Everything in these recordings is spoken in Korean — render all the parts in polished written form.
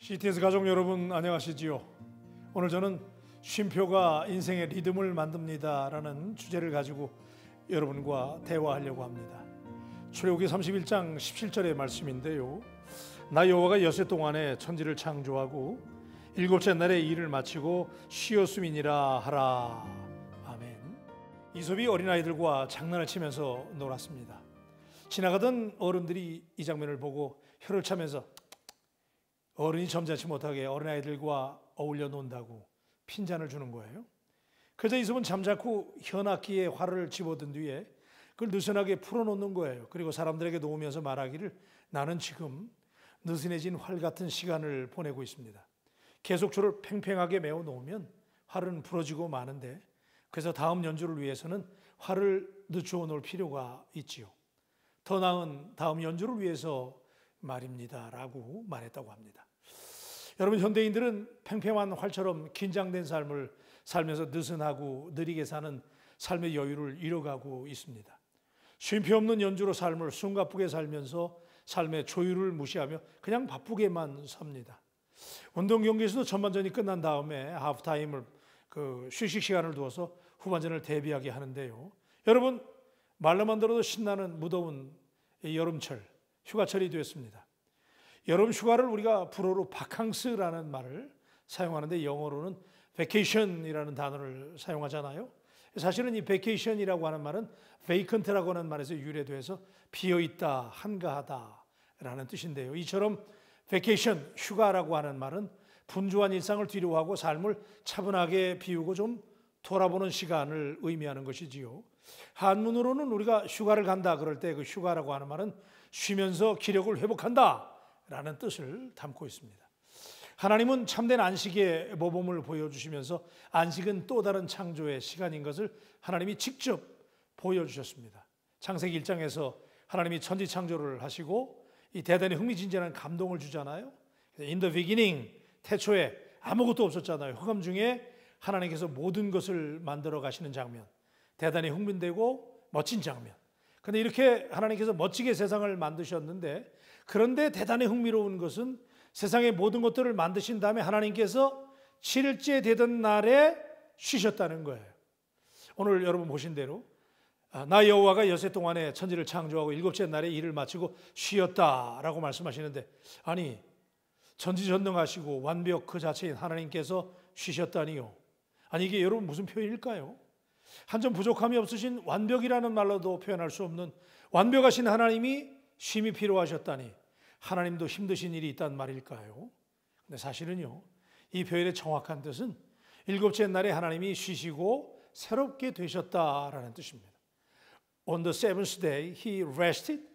CTS 가족 여러분 안녕하시지요? 오늘 저는 쉼표가 인생의 리듬을 만듭니다 라는 주제를 가지고 여러분과 대화하려고 합니다. 출애굽기 31장 17절의 말씀인데요, 나 여호와가 엿새 동안에 천지를 창조하고 일곱째 날에 일을 마치고 쉬었음이니라 하라. 아멘. 이솝이 어린아이들과 장난을 치면서 놀았습니다. 지나가던 어른들이 이 장면을 보고 혀를 차면서 어른이 점잖지 못하게 어린아이들과 어울려 논다고 핀잔을 주는 거예요. 그래서 이솝은 잠자코 현악기에 활을 집어든 뒤에 그걸 느슨하게 풀어놓는 거예요. 그리고 사람들에게 놓으면서 말하기를, 나는 지금 느슨해진 활 같은 시간을 보내고 있습니다. 계속 줄을 팽팽하게 메워 놓으면 활은 부러지고 마는데, 그래서 다음 연주를 위해서는 활을 늦추어 놓을 필요가 있지요. 더 나은 다음 연주를 위해서 말입니다 라고 말했다고 합니다. 여러분, 현대인들은 팽팽한 활처럼 긴장된 삶을 살면서 느슨하고 느리게 사는 삶의 여유를 잃어가고 있습니다. 쉼표 없는 연주로 삶을 숨가쁘게 살면서 삶의 조율을 무시하며 그냥 바쁘게만 삽니다. 운동 경기에서도 전반전이 끝난 다음에 하프타임을 휴식 시간을 두어서 후반전을 대비하게 하는데요, 여러분, 말로만 들어도 신나는 무더운 여름철, 휴가철이 되었습니다. 여름 휴가를 우리가 불어로 바캉스라는 말을 사용하는데 영어로는 vacation이라는 단어를 사용하잖아요. 사실은 이 vacation이라고 하는 말은 vacant라고 하는 말에서 유래돼서 비어있다, 한가하다라는 뜻인데요, 이처럼 vacation, 휴가라고 하는 말은 분주한 일상을 뒤로하고 삶을 차분하게 비우고 좀 돌아보는 시간을 의미하는 것이지요. 한문으로는 우리가 휴가를 간다 그럴 때 그 휴가라고 하는 말은 쉬면서 기력을 회복한다 라는 뜻을 담고 있습니다. 하나님은 참된 안식의 모범을 보여주시면서 안식은 또 다른 창조의 시간인 것을 하나님이 직접 보여주셨습니다. 창세기 1장에서 하나님이 천지 창조를 하시고 이 대단히 흥미진진한 감동을 주잖아요. In the beginning, 태초에 아무것도 없었잖아요. 흑암 중에 하나님께서 모든 것을 만들어 가시는 장면, 대단히 흥분되고 멋진 장면. 그런데 이렇게 하나님께서 멋지게 세상을 만드셨는데, 그런데 대단히 흥미로운 것은 세상의 모든 것들을 만드신 다음에 하나님께서 7일째 되던 날에 쉬셨다는 거예요. 오늘 여러분 보신 대로 나 여호와가 엿새 동안에 천지를 창조하고 일곱째 날에 일을 마치고 쉬었다라고 말씀하시는데, 아니, 전지전능하시고 완벽 그 자체인 하나님께서 쉬셨다니요? 아니, 이게 여러분 무슨 표현일까요? 한 점 부족함이 없으신 완벽이라는 말로도 표현할 수 없는 완벽하신 하나님이 쉼이 필요하셨다니, 하나님도 힘드신 일이 있단 말일까요? 근데 사실은요, 이 표현의 정확한 뜻은 일곱째 날에 하나님이 쉬시고 새롭게 되셨다라는 뜻입니다. On the seventh day he rested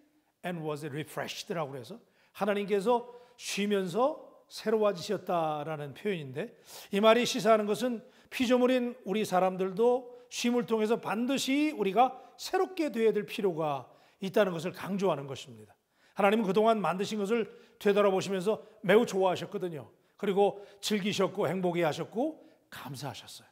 and was refreshed라고 해서 하나님께서 쉬면서 새로워지셨다라는 표현인데, 이 말이 시사하는 것은 피조물인 우리 사람들도 쉼을 통해서 반드시 우리가 새롭게 되어야 될 필요가 있다는 것을 강조하는 것입니다. 하나님은 그동안 만드신 것을 되돌아보시면서 매우 좋아하셨거든요. 그리고 즐기셨고 행복해 하셨고 감사하셨어요.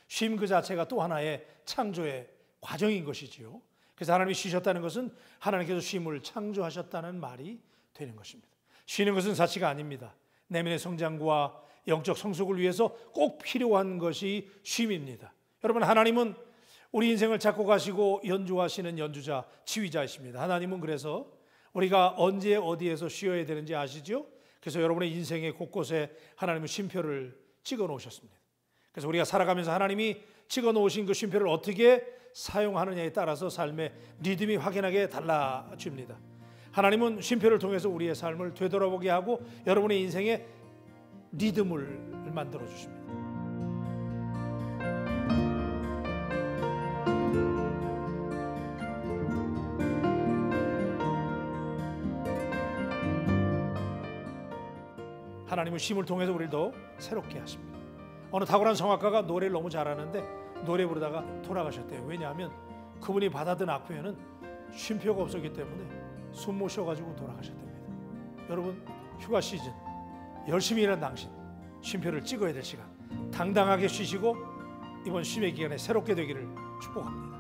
쉼 그 자체가 또 하나의 창조의 과정인 것이지요. 그래서 하나님이 쉬셨다는 것은 하나님께서 쉼을 창조하셨다는 말이 되는 것입니다. 쉬는 것은 사치가 아닙니다. 내면의 성장과 영적 성숙을 위해서 꼭 필요한 것이 쉼입니다. 여러분, 하나님은 우리 인생을 잡고 가시고 연주하시는 연주자, 지휘자이십니다. 하나님은 그래서 우리가 언제 어디에서 쉬어야 되는지 아시죠? 그래서 여러분의 인생의 곳곳에 하나님은 쉼표를 찍어 놓으셨습니다. 그래서 우리가 살아가면서 하나님이 찍어 놓으신 그 쉼표를 어떻게 사용하느냐에 따라서 삶의 리듬이 확연하게 달라집니다. 하나님은 쉼표를 통해서 우리의 삶을 되돌아보게 하고 여러분의 인생의 리듬을 만들어 주십니다. 하나님은 쉼을 통해서 우리를 더 새롭게 하십니다. 어느 탁월한 성악가가 노래를 너무 잘하는데 노래 부르다가 돌아가셨대요. 왜냐하면 그분이 받아든 악표에는 쉼표가 없었기 때문에 숨 못 쉬어가지고 돌아가셨답니다. 여러분, 휴가 시즌 열심히 일한 당신, 쉼표를 찍어야 될 시간, 당당하게 쉬시고 이번 쉼의 기간에 새롭게 되기를 축복합니다.